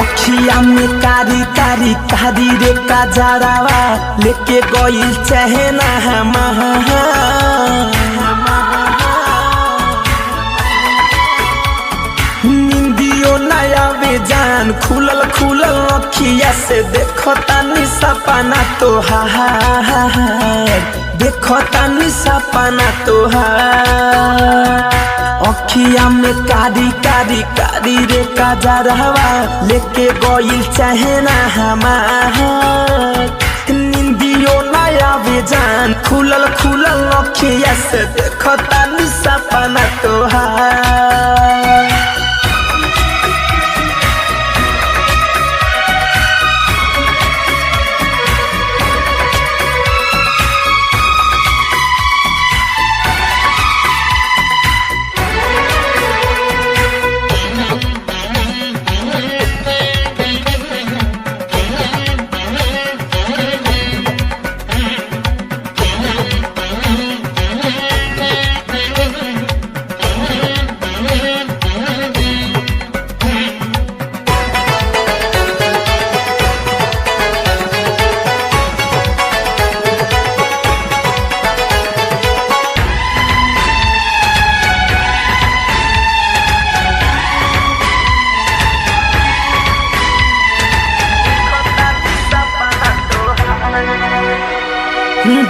अखिया में कारी कारी कारी रे काजरावा लेके गइल चहना निंदियो नया बेजान खुलल खुलल अखिया से देखो तानी सपना तोहार देखो तानी सपना तोहार अखिया में कारी कारी कारी रे काजरावा लेके गइल चहना हमार निंदियो नया बेजान खुलल खुलल अखिया से देखो तानी सपना तोहार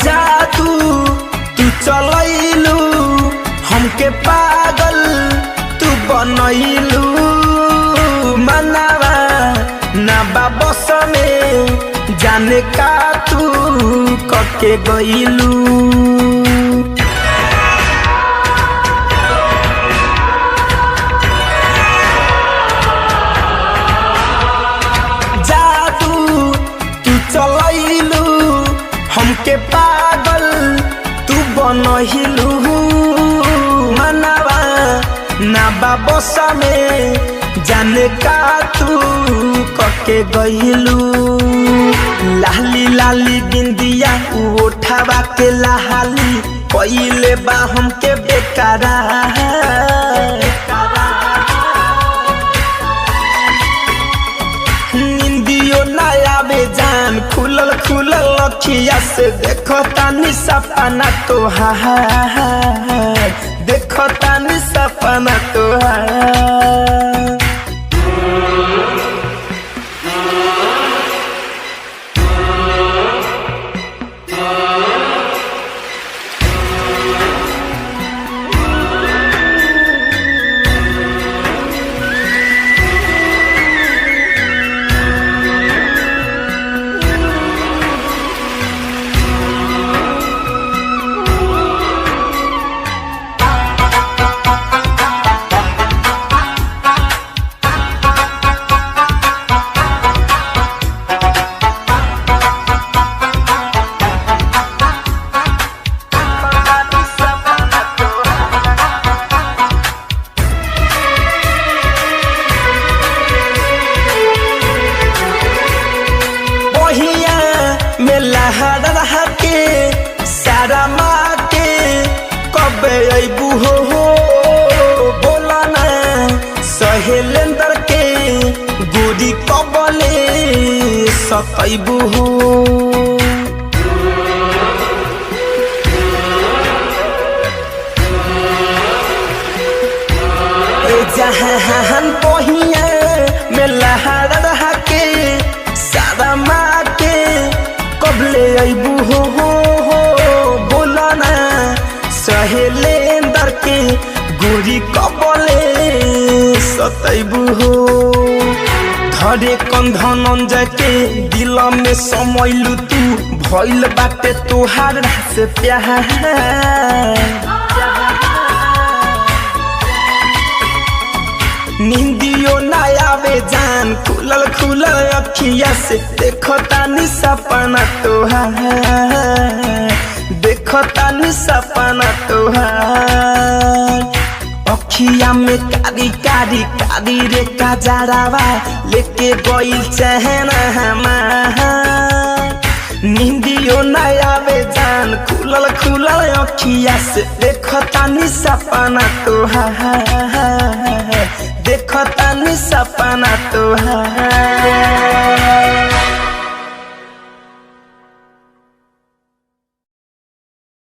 जादू तू चलैलू हमके पागल तू बनैलू मनावा ना बस में जाने का तू कके गइलू जादू तू चलैलू हमके पागल तू बनहिलू मनावा ना बस में जाने का तू कके गइलू लाली लाली बिंदिया उठावा के लाली पहिले बा हमके बेकारा निंदियो नया बेजान खुलल खुलल अखिया से देखो तानी सपना तोहार देखो तानी सपना तोहार लहरा के सारा माँ के कब अबू हो बोला ना सहेलेंदर के गोरी कबले सतैबू हो जहान पहिया में लहरा के सारा माँ के कबले अबू हो बोला ना सहेलेंदर के गोरी कबले सतैबू हो धरे कंधन जाके दिल में समैलू तू भइल बाटे तोहार से प्यार निंदियो नया बेजान खुलल खुलल अखिया से देखो तानी सपना तोहार देखो तानी सपना तोहार अखिया में कारी कारी कारी रे काजरावा लेके गइल चहना हमार निंदियो नया बेजान खुलल खुलल अखिया से देखो तानी सपना तोहार देखो तानी सपना तोहार।